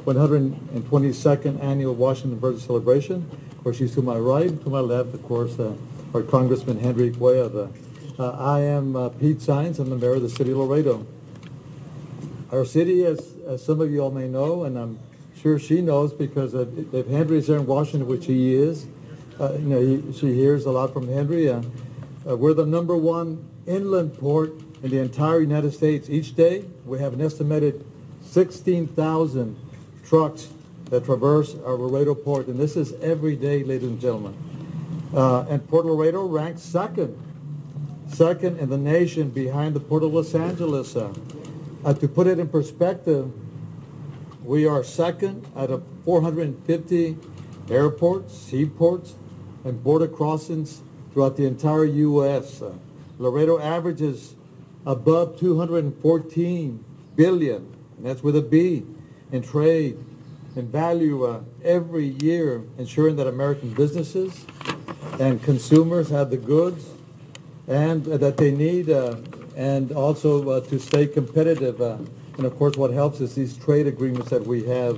122nd Annual Washington Birthday Celebration. Of course, she's to my right, to my left, of course, our Congressman Henry Cuellar. I am Pete Saenz. I'm the mayor of the city of Laredo. Our city, as some of you all may know, and I'm sure she knows because if Henry is there in Washington, which he is, she hears a lot from Henry. We're the #1 inland port in the entire United States. Each day, we have an estimated 16,000 trucks that traverse our Laredo port, and this is every day, ladies and gentlemen. And Port Laredo ranks second in the nation behind the Port of Los Angeles. To put it in perspective, we are second out of 450 airports, seaports, and border crossings throughout the entire U.S. Laredo averages above 214 billion, and that's with a B, in trade and value every year, ensuring that American businesses and consumers have the goods and that they need, and also to stay competitive. And of course, what helps is these trade agreements that we have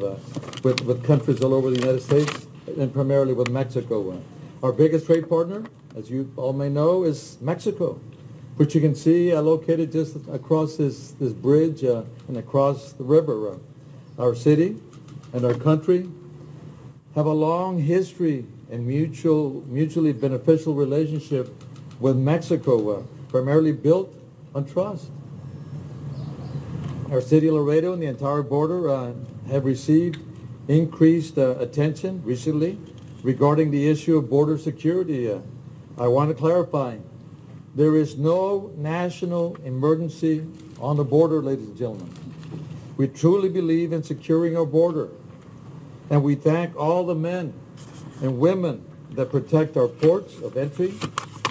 with countries all over the United States, and primarily with Mexico. Our biggest trade partner, as you all may know, is Mexico, which you can see located just across this bridge and across the river. Our city and our country have a long history and mutually beneficial relationship with Mexico, primarily built on trust. Our city of Laredo and the entire border have received increased attention recently regarding the issue of border security. I want to clarify, there is no national emergency on the border, ladies and gentlemen. We truly believe in securing our border, and we thank all the men and women that protect our ports of entry,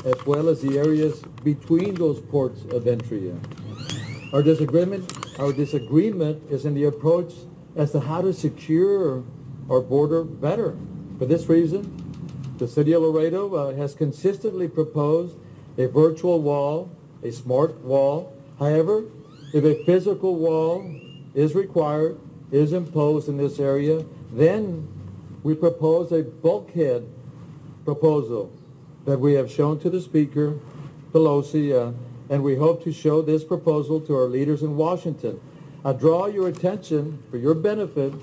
as well as the areas between those ports of entry. Our disagreement is in the approach as to how to secure our border better. For this reason, the city of Laredo has consistently proposed a virtual wall, a smart wall. However, if a physical wall is required, is imposed in this area, then we propose a bulkhead proposal that we have shown to the Speaker, Pelosi, and we hope to show this proposal to our leaders in Washington. I draw your attention, for your benefit,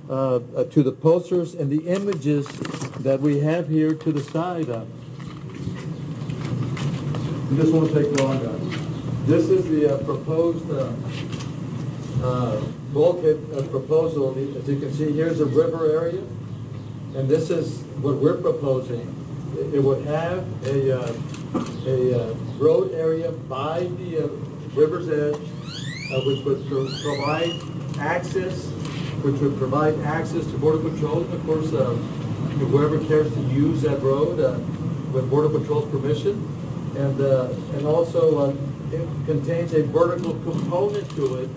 to the posters and the images that we have here to the side. This won't take long. This is the proposed bulkhead proposal. As you can see, here's a river area, and this is what we're proposing. It would have a road area by the river's edge, which would provide access to Border Patrol, and of course, whoever cares to use that road with Border Patrol's permission, and also it contains a vertical component to it,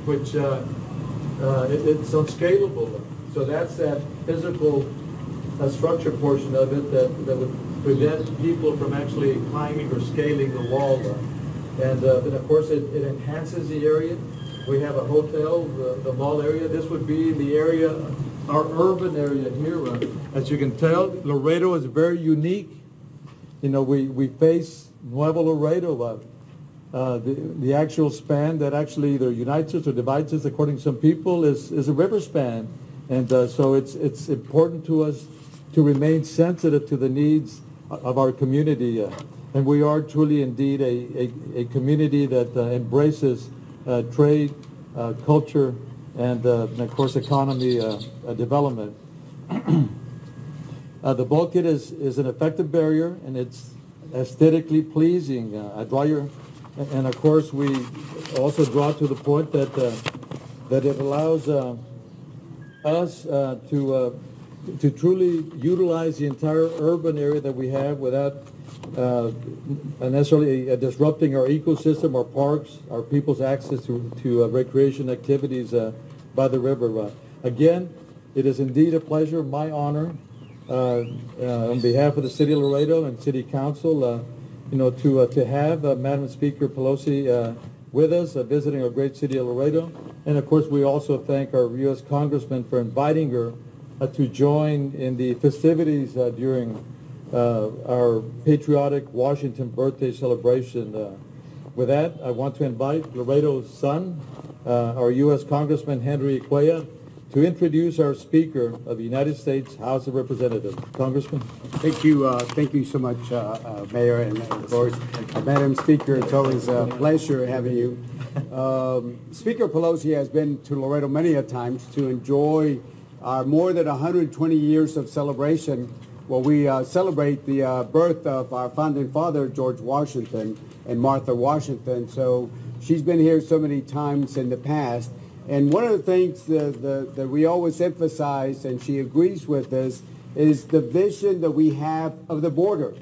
which it's unscalable. So that's that physical structure portion of it that would prevent people from actually climbing or scaling the wall. And of course, it enhances the area. We have a hotel, the mall area. This would be the area, our urban area here. As you can tell, Laredo is very unique. You know, we face Nuevo Laredo. The actual span that actually either unites us or divides us, according to some people, is a river span. And so it's important to us to remain sensitive to the needs of our community. And we are truly indeed a community that embraces trade, culture, and of course economy development. The bulkhead is an effective barrier, and it's aesthetically pleasing. And of course we also draw to the point that it allows us to truly utilize the entire urban area that we have without necessarily disrupting our ecosystem, our parks, our people's access to recreation activities by the river. Again, it is indeed a pleasure, my honor, on behalf of the City of Laredo and City Council, to have Madam Speaker Pelosi with us, visiting our great city of Laredo. And of course, we also thank our U.S. Congressman for inviting her to join in the festivities during our patriotic Washington birthday celebration. With that, I want to invite Laredo's son, our U.S. Congressman Henry Cuellar, to introduce our Speaker of the United States House of Representatives. Congressman. Thank you so much, Mayor, and of course, Madam Speaker. It's always a pleasure having you. Speaker Pelosi has been to Laredo many a times to enjoy our more than 120 years of celebration, where we celebrate the birth of our founding father, George Washington, and Martha Washington. So she's been here so many times in the past. And one of the things that we always emphasize, and she agrees with us, is the vision that we have of the border.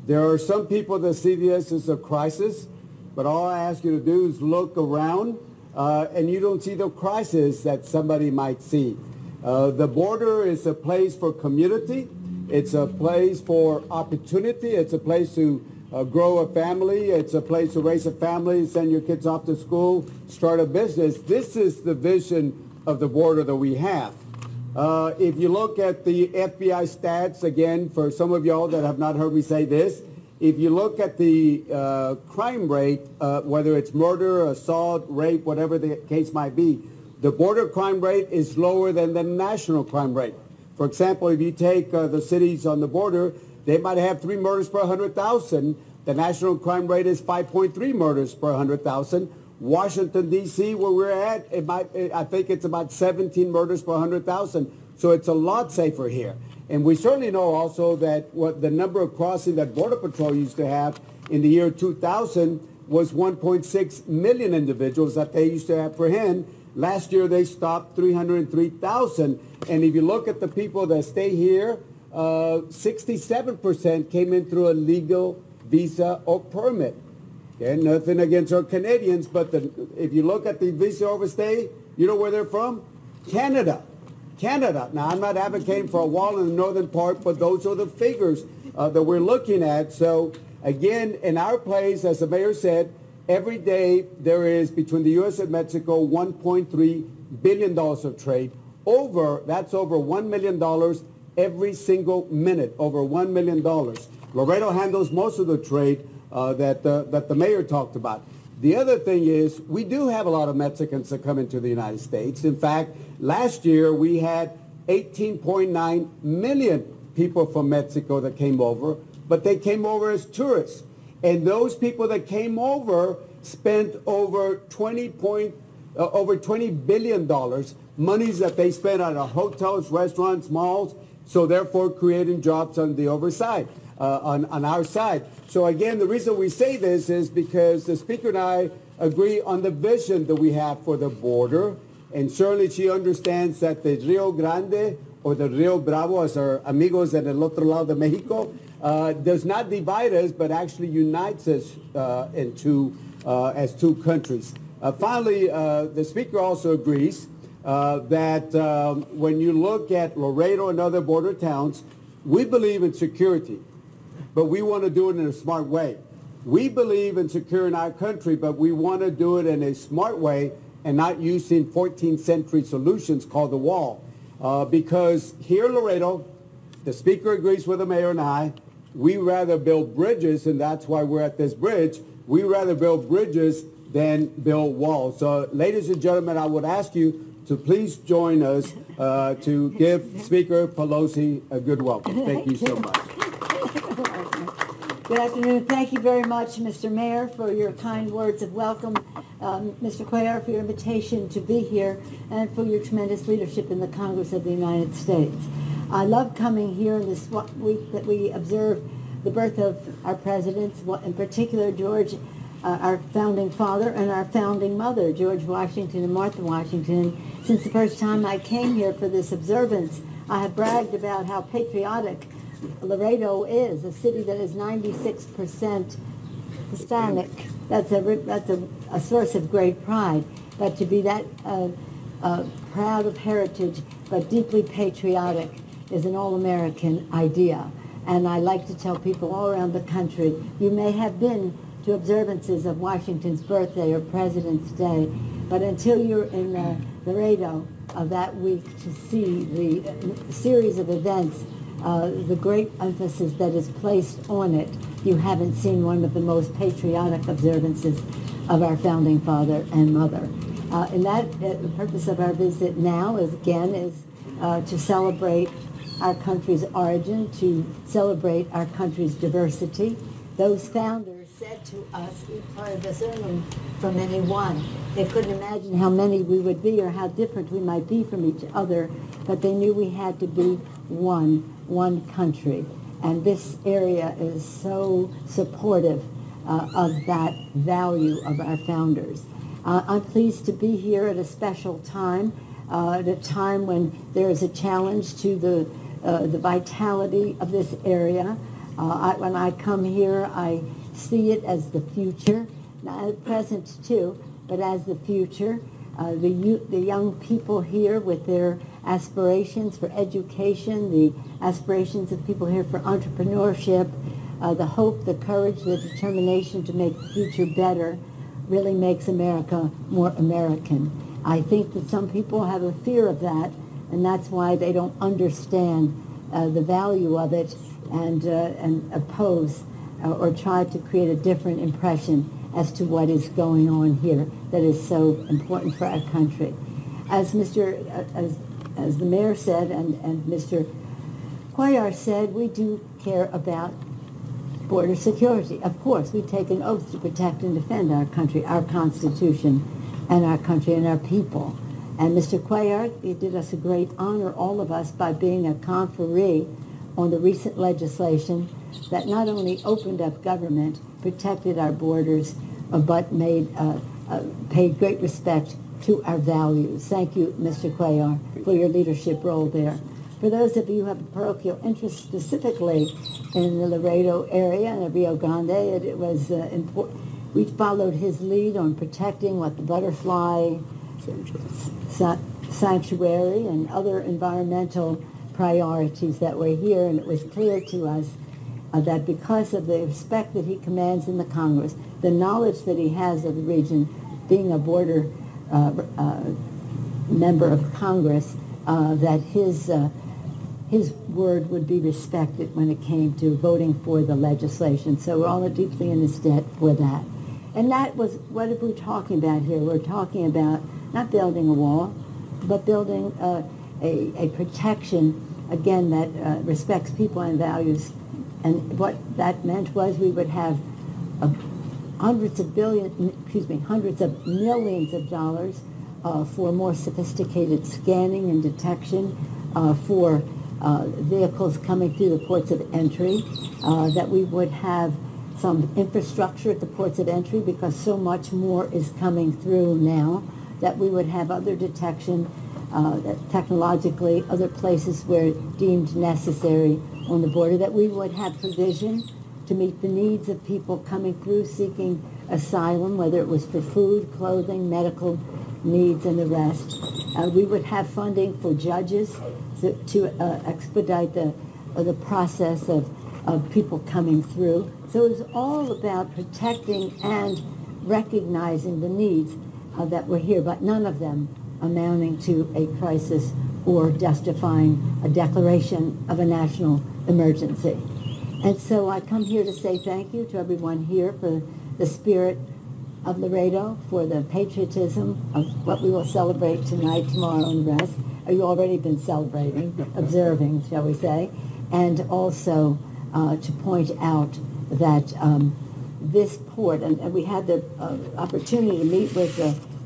There are some people that see this as a crisis, but all I ask you to do is look around and you don't see the crisis that somebody might see. The border is a place for community. It's a place for opportunity. It's a place to grow a family. It's a place to raise a family, send your kids off to school, start a business. This is the vision of the border that we have. If you look at the FBI stats, again, for some of y'all that have not heard me say this, if you look at the crime rate, whether it's murder, assault, rape, whatever the case might be, the border crime rate is lower than the national crime rate. For example, if you take the cities on the border, they might have 3 murders per 100,000. The national crime rate is 5.3 murders per 100,000. Washington, D.C., where we're at, I think it's about 17 murders per 100,000. So it's a lot safer here. And we certainly know also that what the number of crossings that Border Patrol used to have in the year 2000 was 1.6 million individuals that they used to apprehend. Last year, they stopped 303,000. And if you look at the people that stay here, 67% came in through a legal visa or permit. Okay, nothing against our Canadians, but if you look at the visa overstay, you know where they're from? Canada. Canada. Now, I'm not advocating for a wall in the northern part, but those are the figures that we're looking at. So, again, in our place, as the mayor said, every day there is, between the U.S. and Mexico, $1.3 billion of trade. That's over $1 million every single minute, over $1 million. Laredo handles most of the trade that the mayor talked about. The other thing is, we do have a lot of Mexicans that come into the United States. In fact, last year we had 18.9 million people from Mexico that came over, but they came over as tourists. And those people that came over spent over $20 billion, monies that they spent on hotels, restaurants, malls, so therefore creating jobs on the overside, on our side. So again, the reason we say this is because the Speaker and I agree on the vision that we have for the border, and certainly she understands that the Rio Grande, or the Rio Bravo, as our amigos en el otro lado de Mexico, does not divide us, but actually unites us as two countries. Finally, the Speaker also agrees that when you look at Laredo and other border towns, we believe in security, but we want to do it in a smart way. We believe in securing our country, but we want to do it in a smart way and not using 14th century solutions called the wall. Because here in Laredo, the Speaker agrees with the mayor and I, we rather build bridges, and that's why we're at this bridge. We rather build bridges than build walls. So, ladies and gentlemen, I would ask you to please join us to give Speaker Pelosi a good welcome. Thank you so much. Good afternoon. Thank you very much, Mr. Mayor, for your kind words of welcome, Mr. Cuellar, for your invitation to be here, and for your tremendous leadership in the Congress of the United States. I love coming here in this week that we observe the birth of our presidents, in particular George, our founding father, and our founding mother, George Washington and Martha Washington. Since the first time I came here for this observance, I have bragged about how patriotic Laredo is, a city that is 96% Hispanic. That's a source of great pride. But to be that proud of heritage, but deeply patriotic, is an all-American idea. And I like to tell people all around the country, you may have been to observances of Washington's birthday or President's Day. But until you're in Laredo that week to see the series of events, the great emphasis that is placed on it, you haven't seen one of the most patriotic observances of our founding father and mother. And that the purpose of our visit now is to celebrate our country's origin, to celebrate our country's diversity. Those founders said to us, each part of us from any one. They couldn't imagine how many we would be or how different we might be from each other, but they knew we had to be one country. And this area is so supportive of that value of our founders. I'm pleased to be here at a special time, at a time when there is a challenge to the vitality of this area. When I come here, I see it as the future, not at present too, but as the future. The young people here with their aspirations for education, the aspirations of people here for entrepreneurship, the hope, the courage, the determination to make the future better really makes America more American. I think that some people have a fear of that, and that's why they don't understand the value of it and oppose or try to create a different impression as to what is going on here that is so important for our country. As as the mayor said and Mr. Cuellar said, we do care about border security. Of course, we take an oath to protect and defend our country, our Constitution, and our country and our people. And Mr. Cuellar, he did us a great honor, all of us, by being a conferee on the recent legislation that not only opened up government, protected our borders, but paid great respect to our values. Thank you, Mr. Cuellar, for your leadership role there. For those of you who have a parochial interest specifically in the Laredo area and the Rio Grande, it was important. We followed his lead on protecting what the butterfly sanctuary and other environmental priorities that were here, and it was clear to us that because of the respect that he commands in the Congress, the knowledge that he has of the region, being a border member of Congress, that his word would be respected when it came to voting for the legislation. So we're all deeply in his debt for that. And that was, what are we talking about here? We're talking about not building a wall, but building a protection, again, that respects people and values. And what that meant was we would have hundreds of millions of dollars for more sophisticated scanning and detection for vehicles coming through the ports of entry, that we would have some infrastructure at the ports of entry because so much more is coming through now, that we would have other detection technologically, other places where deemed necessary on the border, that we would have provision to meet the needs of people coming through seeking asylum, whether it was for food, clothing, medical needs, and the rest. We would have funding for judges to expedite the process of people coming through. So it was all about protecting and recognizing the needs that were here, but none of them amounting to a crisis or justifying a declaration of a national emergency. And so I come here to say thank you to everyone here for the spirit of Laredo, for the patriotism of what we will celebrate tonight, tomorrow, and the rest. You've already been celebrating, observing, shall we say, and also to point out that this port, and we had the opportunity to meet with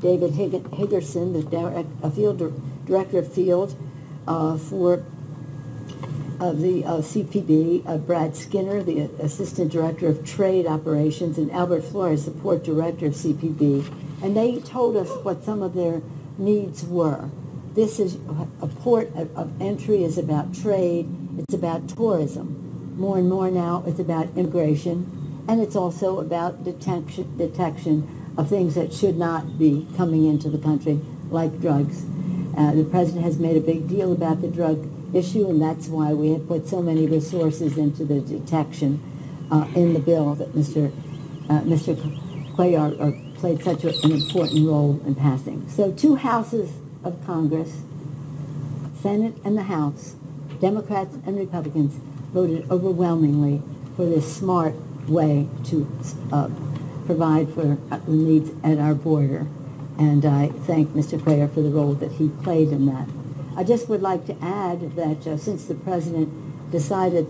David Higgerson, the field director of field for the CPB, Brad Skinner, the assistant director of trade operations, and Albert Flores, the port director of CPB, and they told us what some of their needs were. This is a port of entry is about trade, it's about tourism. More and more now it's about immigration, and it's also about detection of things that should not be coming into the country, like drugs. The president has made a big deal about the drug issue, and that's why we have put so many resources into the detection in the bill that Mr. Mr. Cuellar played such an important role in passing. So 2 houses of Congress, Senate and the House, Democrats and Republicans, voted overwhelmingly for this smart way to provide for the needs at our border. And I thank Mr. Cuellar for the role that he played in that. I just would like to add that since the President decided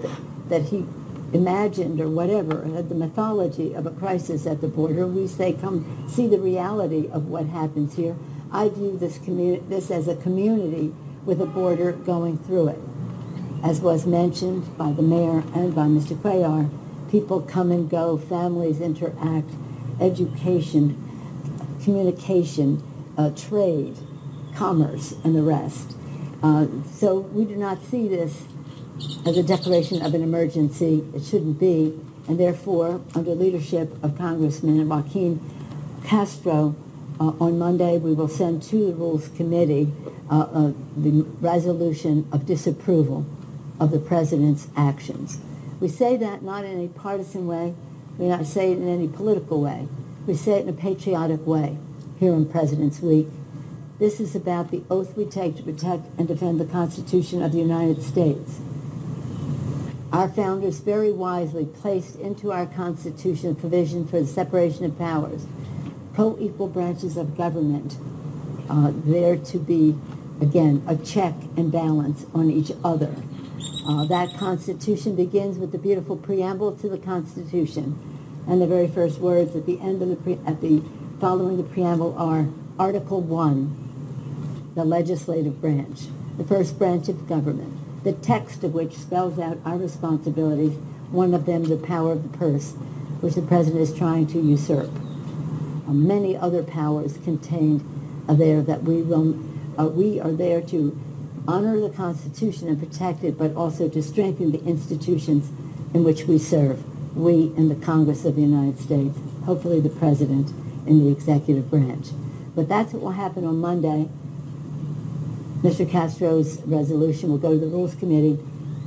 that he imagined or whatever, had the mythology of a crisis at the border, we say come see the reality of what happens here. I view this as a community with a border going through it. As was mentioned by the mayor and by Mr. Cuellar, people come and go, families interact, education, communication, trade, commerce, and the rest. So we do not see this as a declaration of an emergency. It shouldn't be, and therefore, under leadership of Congressman Joaquin Castro, on Monday we will send to the Rules Committee the resolution of disapproval of the President's actions. We say that not in any partisan way, we not say it in any political way. We say it in a patriotic way here on President's Week. This is about the oath we take to protect and defend the Constitution of the United States. Our founders very wisely placed into our Constitution a provision for the separation of powers, co-equal branches of government, there to be, again, a check and balance on each other. That Constitution begins with the beautiful preamble to the Constitution, and the very first words at the end of following the preamble are Article 1, the legislative branch, the first branch of government, the text of which spells out our responsibilities, one of them the power of the purse, which the President is trying to usurp. Many other powers contained there that we are there to honor the Constitution and protect it, but also to strengthen the institutions in which we serve, we in the Congress of the United States, hopefully the President in the executive branch. But that's what will happen on Monday. Mr. Castro's resolution will go to the Rules Committee.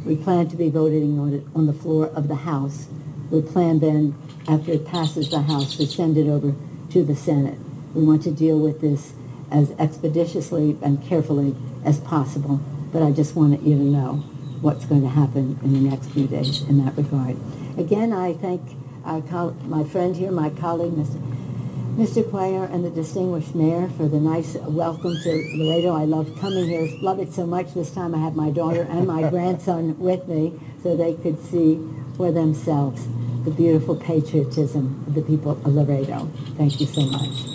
We plan to be voting on it on the floor of the House. We plan then, after it passes the House, to send it over to the Senate. We want to deal with this as expeditiously and carefully as possible, but I just wanted you to know what's going to happen in the next few days in that regard. Again, I thank my friend here, my colleague, Mr. Cuellar, and the distinguished mayor for the nice welcome to Laredo. I love coming here, love it so much. This time I have my daughter and my grandson with me so they could see for themselves the beautiful patriotism of the people of Laredo. Thank you so much.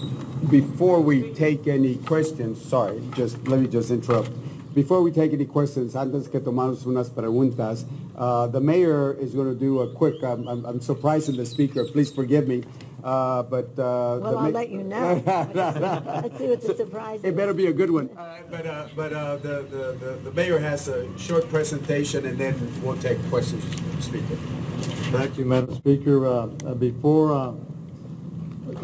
Before we take any questions, let me just interrupt. Before we take any questions, antes que tomamos unas preguntas, the mayor is going to do a quick, I'm surprising the speaker, please forgive me, but... well, I'll let you know. Let's see what the surprise is. It better be a good one. The mayor has a short presentation, and then we'll take questions, Speaker. Thank you, Madam Speaker.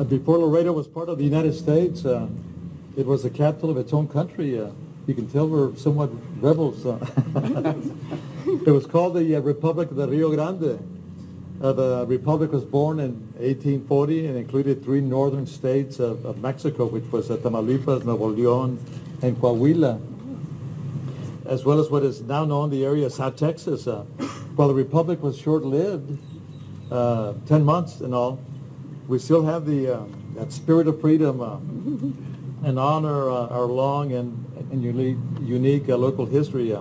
Before Laredo was part of the United States, it was the capital of its own country. You can tell we're somewhat rebels. It was called the Republic of the Rio Grande. The Republic was born in 1840 and included 3 northern states of Mexico, which was Tamaulipas, Nuevo León, and Coahuila, as well as what is now known the area of South Texas. While the Republic was short-lived, 10 months in all, we still have that spirit of freedom and honor our long and unique local history.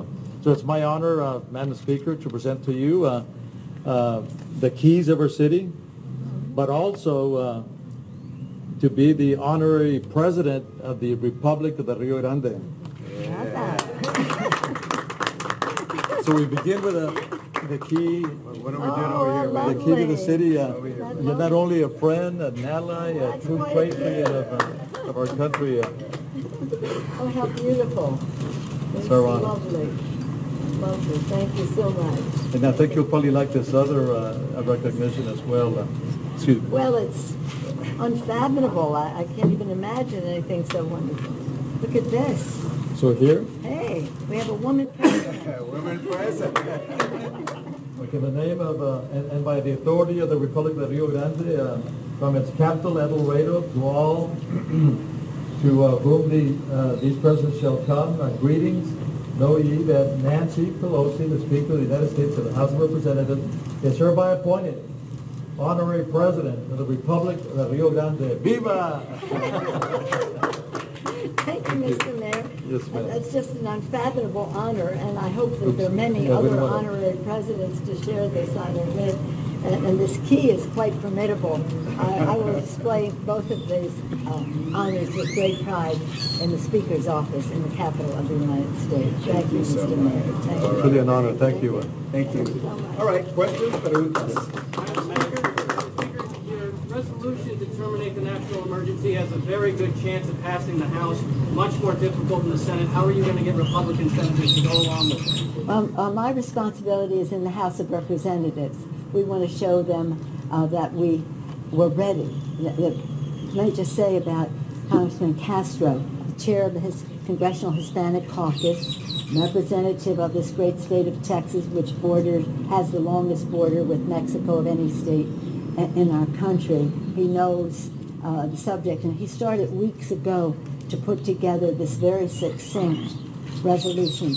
So it's my honor, Madam Speaker, to present to you the keys of our city, but also to be the honorary president of the Republic of the Rio Grande. Yeah. So we begin with the key. What are we doing over here, man? The key to the city. You're not only a friend, an ally, a true patriot of our country. Oh, how beautiful. It's So, lovely. Lovely. Thank you so much. And I think you'll probably like this other recognition as well. Excuse me. Well, it's unfathomable. I can't even imagine anything so wonderful. Look at this. also here. Hey, we have a woman president. Women present. Okay, in the name of, and by the authority of the Republic of Rio Grande, from its capital at Laredo, to all to whom these presents shall come, greetings. Know ye that Nancy Pelosi, the Speaker of the United States of the House of Representatives, is hereby appointed Honorary President of the Republic of Rio Grande. Viva! Thank you, Mr. Mayor. Yes, ma'am. That's just an unfathomable honor, and I hope that there are many other honorary presidents to share this honor with. And this key is quite formidable. I will display both of these honors with great pride in the Speaker's office in the capital of the United States. Thank you, Mr. Mayor. Thank you. It's really an honor. Thank you. Thank you. All right, questions? Preguntas? Your resolution to terminate the national emergency has a very good chance of passing the House, much more difficult in the Senate. How are you going to get Republican senators to go along with it? My responsibility is in the House of Representatives. We want to show them that we were ready. Let me just say about Congressman Castro, the chair of the Congressional Hispanic Caucus, representative of this great state of Texas, which has the longest border with Mexico of any state in our country. He knows the subject, and he started weeks ago to put together this very succinct resolution,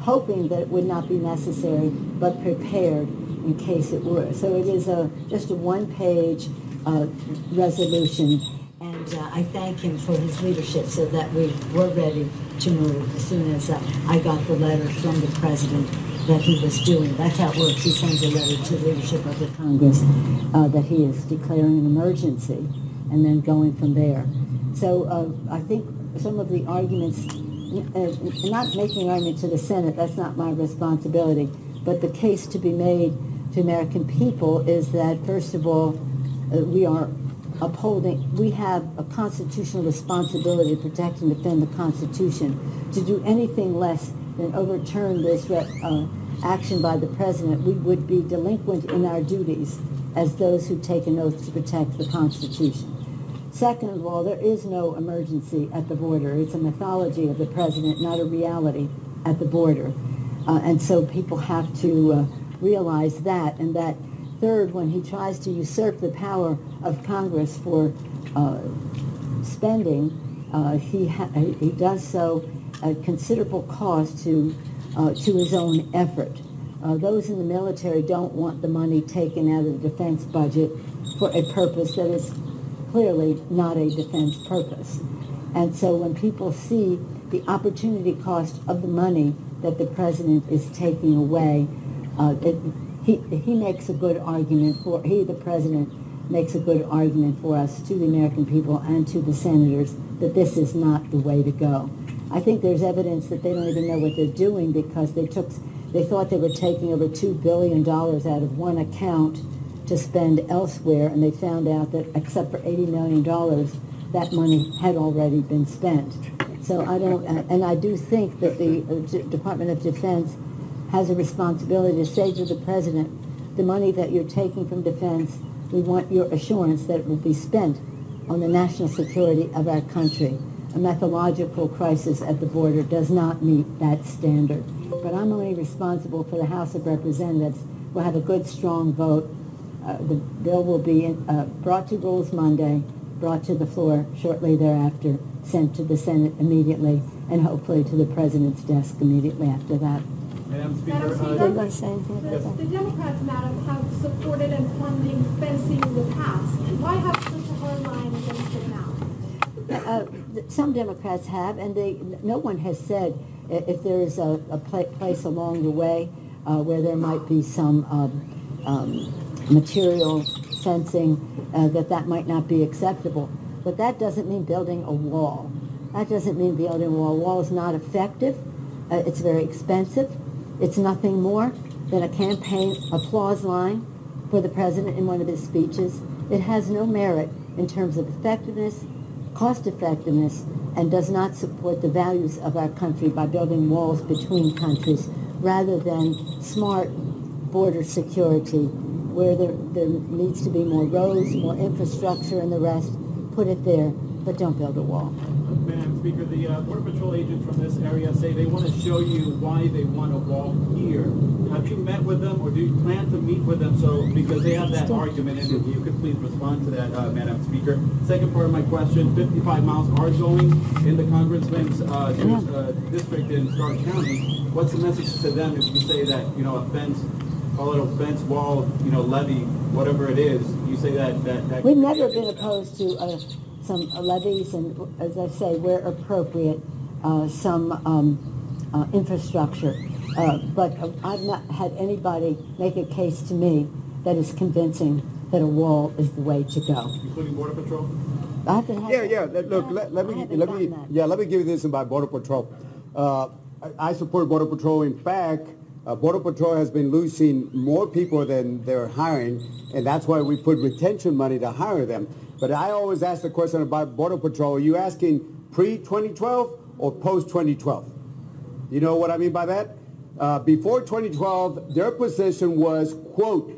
hoping that it would not be necessary, but prepared in case it were. So it is just a one-page resolution, and I thank him for his leadership so that we were ready to move as soon as I got the letter from the President that he was doing. That's how it works. He sends a letter to the leadership of the Congress that he is declaring an emergency, and then going from there. So I think some of the arguments, not making an argument to the Senate, that's not my responsibility, but the case to be made to American people is that, first of all, we have a constitutional responsibility to protect and defend the Constitution. To do anything less than overturn this action by the President, we would be delinquent in our duties as those who take an oath to protect the Constitution. Second of all, there is no emergency at the border. It's a mythology of the President, not a reality at the border. And so people have to realize that. And that third, when he tries to usurp the power of Congress for spending, he does so at considerable cost to his own effort. Those in the military don't want the money taken out of the defense budget for a purpose that is clearly not a defense purpose. And so when people see the opportunity cost of the money that the President is taking away, he makes a good argument the President makes a good argument for us, to the American people and to the senators, that this is not the way to go. I think there's evidence that they don't even know what they're doing, because they thought they were taking over $2 billion out of one account to spend elsewhere, and they found out that except for $80 million, that money had already been spent. So I do think that the Department of Defense has a responsibility to say to the President, the money that you're taking from defense, we want your assurance that it will be spent on the national security of our country. A methodological crisis at the border does not meet that standard. But I'm only responsible for the House of Representatives. We'll have a good, strong vote. The bill will be brought to Rules Monday, brought to the floor shortly thereafter, sent to the Senate immediately, and hopefully to the President's desk immediately after that. Madam Speaker, Are you going to say anything about that? The Democrats, madam, have supported and funding fencing in the past. Why have such a hard line against it now? Some Democrats have, and no one has said if there is a place along the way where there might be some material fencing that might not be acceptable. But that doesn't mean building a wall. That doesn't mean building a wall. A wall is not effective. It's very expensive. It's nothing more than a campaign applause line for the President in one of his speeches. It has no merit in terms of effectiveness, cost effectiveness, and does not support the values of our country by building walls between countries, rather than smart border security, where there needs to be more roads, more infrastructure, and the rest. Put it there, but don't build a wall. Madam Speaker, the Border Patrol agents from this area say they want to show you why they want a wall here. Have you met with them, or do you plan to meet with them? So, because they have that argument, and if you could please respond to that, Madam Speaker. Second part of my question, 55 miles are going in the Congressman's district in Stark County. What's the message to them if you say that, you know, a fence, a little fence, wall, you know, levee, whatever it is, you say that We've never been opposed to some levies and, as I say, where appropriate, some infrastructure. But I've not had anybody make a case to me that is convincing that a wall is the way to go. including Border Patrol? I haven't had Yeah. that. Look, let me give you this about Border Patrol. I support Border Patrol. In fact, Border Patrol has been losing more people than they're hiring, and that's why we put retention money to hire them. But I always ask the question about Border Patrol, are you asking pre-2012 or post-2012? You know what I mean by that? Before 2012, their position was, quote,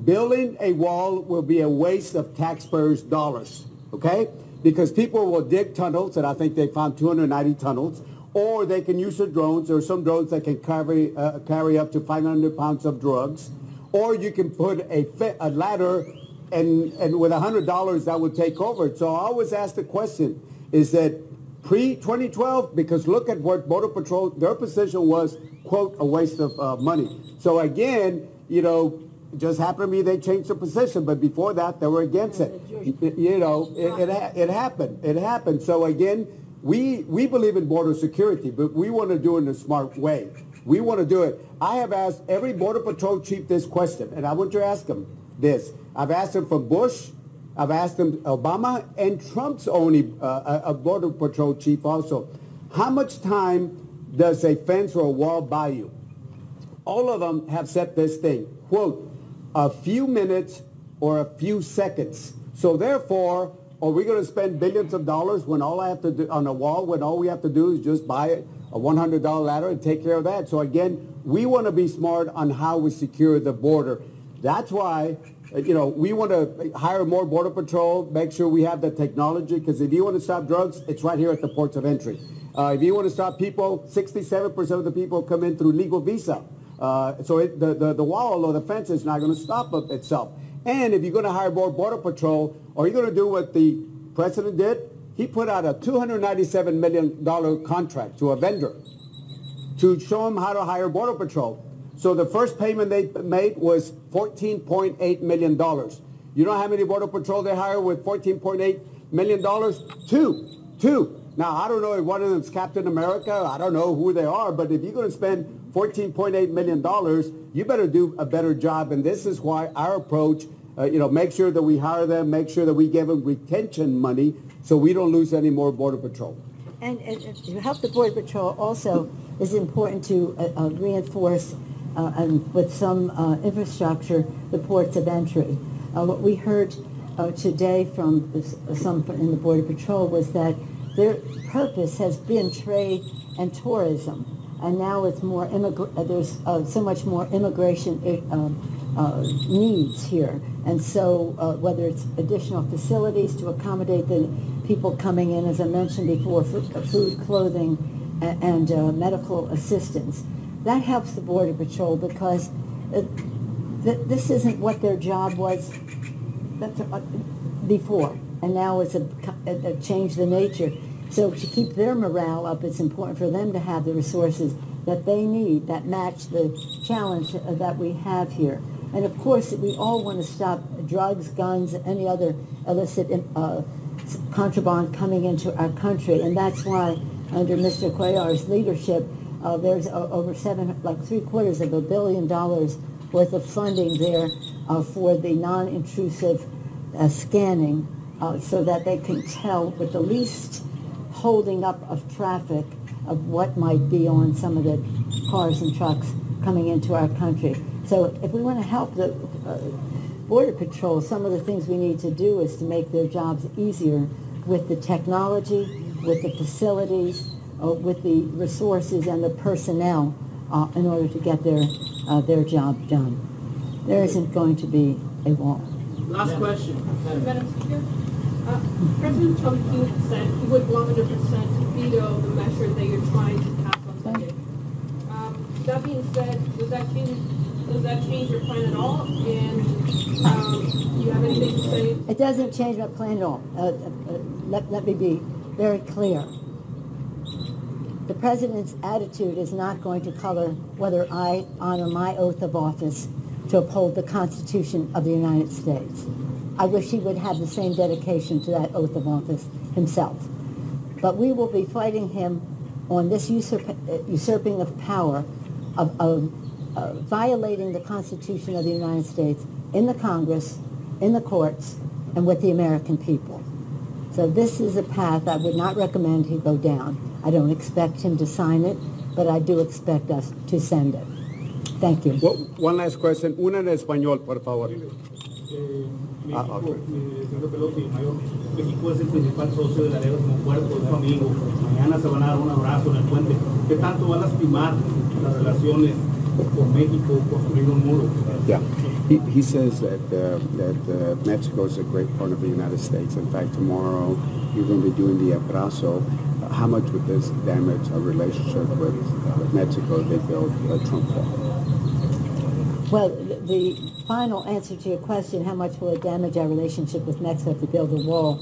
building a wall will be a waste of taxpayers' dollars, okay? Because people will dig tunnels, and I think they found 290 tunnels, or they can use their drones. There are some drones that can carry up to 500 pounds of drugs, or you can put a ladder, and with $100 that would take over. So I always ask the question, is that pre-2012? Because look at what Border Patrol, their position was, quote, a waste of money. So again, you know, it just happened to me they changed their position, but before that they were against it. You know, it happened. It happened. So again, we believe in border security, but we want to do it in a smart way. We want to do it. I have asked every Border Patrol chief this question, and I want you to ask them this. I've asked them from Bush, I've asked them Obama, and Trump's only a Border Patrol chief also. How much time does a fence or a wall buy you? All of them have said this thing, quote, a few minutes or a few seconds. So therefore, are we going to spend billions of dollars when all I have to do on a wall, when all we have to do is just buy a $100 ladder and take care of that? So again, we want to be smart on how we secure the border. That's why, you know, we want to hire more Border Patrol, make sure we have the technology, because if you want to stop drugs, it's right here at the ports of entry. If you want to stop people, 67% of the people come in through legal visa. So the wall or the fence is not going to stop itself. And if you're going to hire more Border Patrol, are you going to do what the president did? He put out a $297 million contract to a vendor to show him how to hire Border Patrol. So the first payment they made was $14.8 million. You know how many Border Patrol they hired with $14.8 million? Two. Now, I don't know if one of them is Captain America. I don't know who they are. But if you're going to spend $14.8 million, you better do a better job. And this is why our approach, make sure that we hire them, make sure that we give them retention money so we don't lose any more Border Patrol. And to help the Border Patrol also is important to reinforce and with some infrastructure the ports of entry. What we heard today from some in the Border Patrol was that their purpose has been trade and tourism, and now it's more there's so much more immigration needs here, and so whether it's additional facilities to accommodate the people coming in, as I mentioned before, food, clothing, and medical assistance. That helps the Border Patrol because this isn't what their job was before, and now it's a change the nature. So to keep their morale up, it's important for them to have the resources that they need that match the challenge that we have here. And of course, we all want to stop drugs, guns, any other illicit contraband coming into our country, and that's why under Mr. Cuellar's leadership, there's over $750 million worth of funding there for the non-intrusive scanning, so that they can tell with the least holding up of traffic of what might be on some of the cars and trucks coming into our country. So if we want to help the Border Patrol, some of the things we need to do is to make their jobs easier with the technology, with the facilities, with the resources and the personnel in order to get their job done. There isn't going to be a wall. Last question. Madam Speaker? President Trump said he would 100% veto the measure that you're trying to pass on Monday. That being said, does that change your plan at all? And do you have anything to say? It doesn't change my plan at all. Let me be very clear. The president's attitude is not going to color whether I honor my oath of office to uphold the Constitution of the United States. I wish he would have the same dedication to that oath of office himself. But we will be fighting him on this usurping of power, of violating the Constitution of the United States in the Congress, in the courts, and with the American people. So this is a path I would not recommend he go down. I don't expect him to sign it, but I do expect us to send it. Thank you. One last question. Una en español, por favor. Señor Pelosi, México es el principal socio de Laredo como puerto, es su amigo. Mañana se van a dar un abrazo en el puente. ¿Qué tanto va a lastimar las relaciones con México construir un muro? Yeah, he says that Mexico is a great part of the United States. In fact, tomorrow you're going to be doing the abrazo. How much would this damage our relationship with Mexico if they build a Trump wall? Well, the final answer to your question, how much will it damage our relationship with Mexico if we build a wall?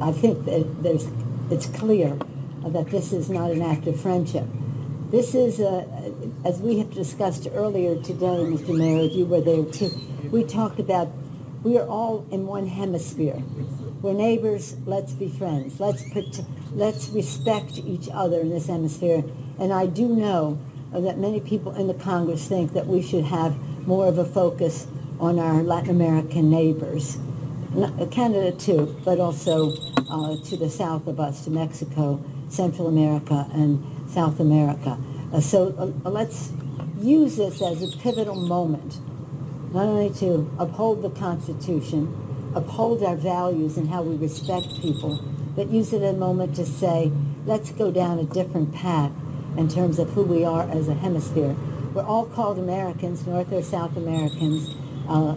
I think that it's clear that this is not an act of friendship. This is, as we have discussed earlier today, Mr. Mayor, if you were there too, we talked about we are all in one hemisphere. We're neighbors, let's be friends. Let's respect each other in this hemisphere. And I do know that many people in the Congress think that we should have more of a focus on our Latin American neighbors, Canada too, but also to the south of us, to Mexico, Central America, and South America. So let's use this as a pivotal moment, not only to uphold the Constitution, uphold our values and how we respect people, but use it as a moment to say, let's go down a different path in terms of who we are as a hemisphere. We're all called Americans, North or South Americans.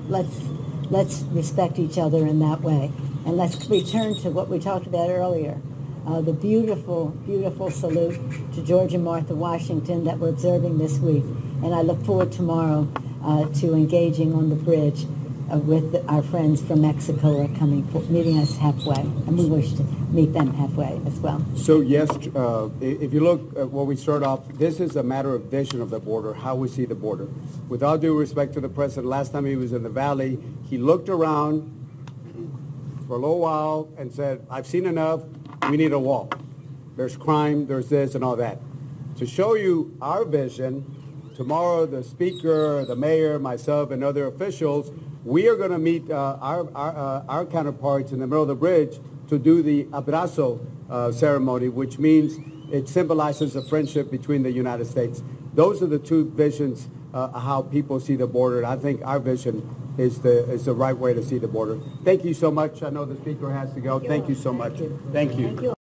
Let's respect each other in that way. And let's return to what we talked about earlier, the beautiful, beautiful salute to George and Martha Washington that we're observing this week. And I look forward tomorrow to engaging on the bridge with our friends from Mexico who are coming, meeting us halfway. And we wish to meet them halfway as well. So yes, if you look at what we start off, this is a matter of vision of the border, how we see the border. With all due respect to the president, last time he was in the Valley, he looked around for a little while and said, I've seen enough, we need a wall. There's crime, there's this and all that. To show you our vision, tomorrow the speaker, the mayor, myself, and other officials, we are going to meet our counterparts in the middle of the bridge to do the abrazo ceremony, which means it symbolizes a friendship between the United States. Those are the two visions how people see the border. And I think our vision is the right way to see the border. Thank you so much. I know the speaker has to go. Thank you so much. Thank you.